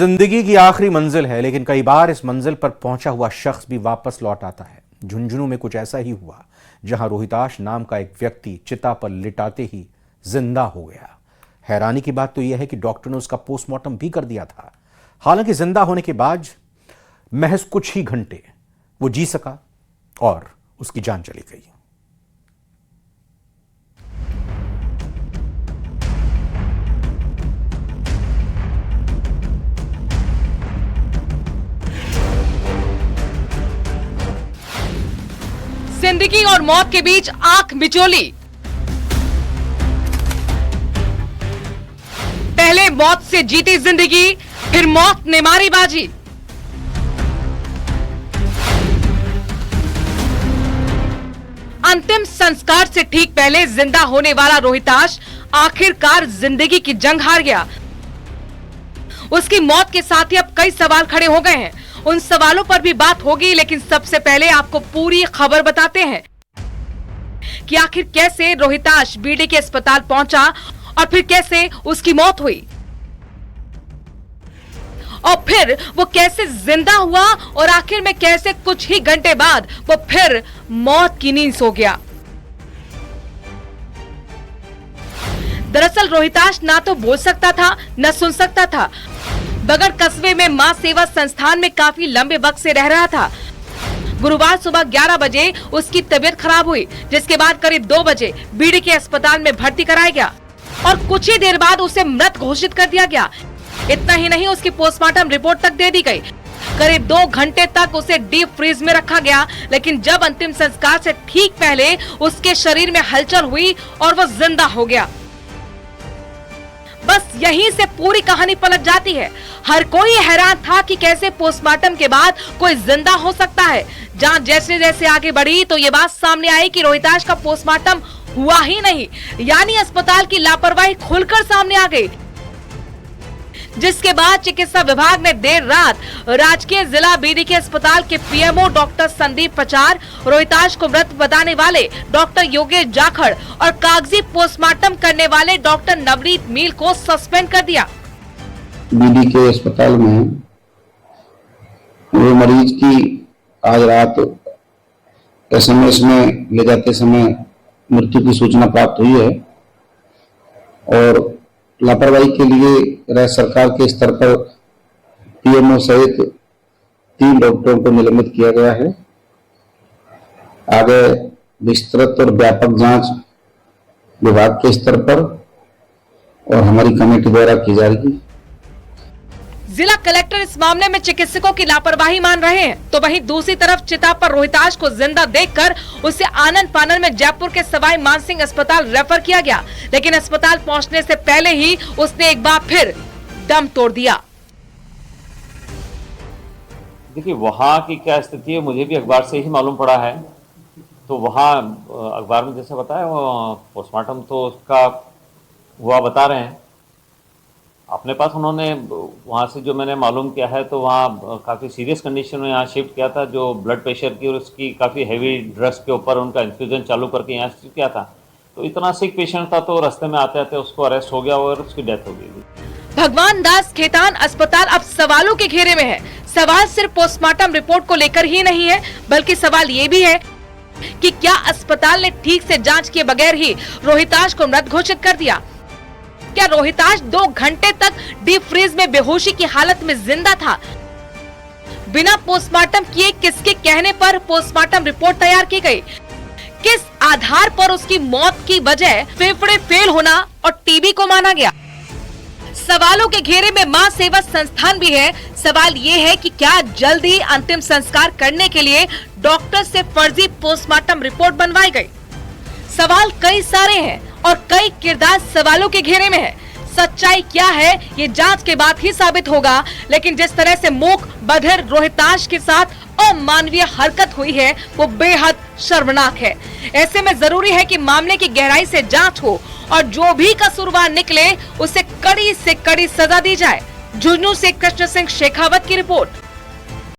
जिंदगी की आखिरी मंजिल है, लेकिन कई बार इस मंजिल पर पहुंचा हुआ शख्स भी वापस लौट आता है। झुंझुनू में कुछ ऐसा ही हुआ, जहां रोहिताश नाम का एक व्यक्ति चिता पर लिटाते ही जिंदा हो गया। हैरानी की बात तो यह है कि डॉक्टर ने उसका पोस्टमार्टम भी कर दिया था। हालांकि जिंदा होने के बाद महज कुछ ही घंटे वो जी सका और उसकी जान चली गई। जिंदगी और मौत के बीच आंख मिचोली। पहले मौत से जीती जिंदगी, फिर मौत ने मारी बाजी। अंतिम संस्कार से ठीक पहले जिंदा होने वाला रोहिताश आखिरकार जिंदगी की जंग हार गया। उसकी मौत के साथ ही अब कई सवाल खड़े हो गए हैं। उन सवालों पर भी बात होगी, लेकिन सबसे पहले आपको पूरी खबर बताते हैं कि आखिर कैसे रोहिताश बीडी के अस्पताल पहुंचा और फिर कैसे उसकी मौत हुई और फिर वो कैसे जिंदा हुआ और आखिर में कैसे कुछ ही घंटे बाद वो फिर मौत की नींद सो गया। दरअसल रोहिताश ना तो बोल सकता था न सुन सकता था। बगड़ कस्बे में मां सेवा संस्थान में काफी लंबे वक्त से रह रहा था। गुरुवार सुबह 11 बजे उसकी तबीयत खराब हुई, जिसके बाद करीब 2 बजे बीडी के अस्पताल में भर्ती कराया गया और कुछ ही देर बाद उसे मृत घोषित कर दिया गया। इतना ही नहीं, उसकी पोस्टमार्टम रिपोर्ट तक दे दी गई। करीब 2 घंटे तक उसे डीप फ्रीज में रखा गया, लेकिन जब अंतिम संस्कार से ठीक पहले उसके शरीर में हलचल हुई और वो जिंदा हो गया। बस यहीं से पूरी कहानी पलट जाती है। हर कोई हैरान था कि कैसे पोस्टमार्टम के बाद कोई जिंदा हो सकता है। जांच जैसे जैसे आगे बढ़ी तो ये बात सामने आई कि रोहिताश का पोस्टमार्टम हुआ ही नहीं, यानी अस्पताल की लापरवाही खुलकर सामने आ गई। जिसके बाद चिकित्सा विभाग ने देर रात राजकीय जिला बीडी के अस्पताल के पीएमओ डॉक्टर संदीप पचार, रोहिताश को मृत बताने वाले डॉक्टर योगेश जाखड़ और कागजी पोस्टमार्टम करने वाले डॉक्टर नवनीत मील को सस्पेंड कर दिया। बीडी के अस्पताल में वो मरीज की आज रात एसएमएस में ले जाते समय मृत्यु की सूचना प्राप्त हुई है और लापरवाही के लिए राज्य सरकार के स्तर पर पीएमओ सहित 3 डॉक्टरों को निलंबित किया गया है। आगे विस्तृत और व्यापक जांच विभाग के स्तर पर और हमारी कमेटी द्वारा की जाएगी। जिला कलेक्टर इस मामले में चिकित्सकों की लापरवाही मान रहे हैं, तो वहीं दूसरी तरफ चिता पर रोहिताश को जिंदा देखकर उसे आनन फानन में जयपुर के सवाई मानसिंह अस्पताल रेफर किया गया, लेकिन अस्पताल पहुंचने से पहले ही उसने एक बार फिर दम तोड़ दिया। देखिए, वहाँ की क्या स्थिति है मुझे भी अखबार से ही मालूम पड़ा है। तो वहाँ अखबार में जैसे बताया पोस्टमार्टम तो उसका हुआ बता रहे हैं। अपने पास उन्होंने वहाँ से जो मैंने मालूम किया है तो वहाँ काफ़ी सीरियस कंडीशन में यहाँ शिफ्ट किया था, जो ब्लड प्रेशर की और उसकी काफ़ी हैवी ड्रग्स के ऊपर उनका इन्फ्यूजन चालू करके यहाँ शिफ्ट किया था। तो इतना सिक पेशेंट था तो रास्ते में आते आते उसको अरेस्ट हो गया और उसकी डेथ हो गई। भगवान दास खेतान अस्पताल अब सवालों के घेरे में है। सवाल सिर्फ पोस्टमार्टम रिपोर्ट को लेकर ही नहीं है, बल्कि सवाल ये भी है कि क्या अस्पताल ने ठीक से जाँच किए बगैर ही रोहिताश को मृत घोषित कर दिया? क्या रोहिताश 2 घंटे तक डीप फ्रीज में बेहोशी की हालत में जिंदा था? बिना पोस्टमार्टम किए किसके कहने पर पोस्टमार्टम रिपोर्ट तैयार की गई? किस आधार पर उसकी मौत की वजह फेफड़े फेल होना और टीबी को माना गया? सवालों के घेरे में मां सेवा संस्थान भी है। सवाल ये है कि क्या जल्द ही अंतिम संस्कार करने के लिए डॉक्टर से फर्जी पोस्टमार्टम रिपोर्ट बनवाई गई? सवाल कई सारे हैं और कई किरदार सवालों के घेरे में है। सच्चाई क्या है ये जांच के बाद ही साबित होगा, लेकिन जिस तरह से मूक बधिर रोहिताश के साथ अमानवीय हरकत हुई है वो बेहद शर्मनाक है। ऐसे में जरूरी है कि मामले की गहराई से जांच हो और जो भी कसूरवार निकले उसे कड़ी से कड़ी सजा दी जाए। झुंझुनू से कृष्ण सिंह शेखावत की रिपोर्ट।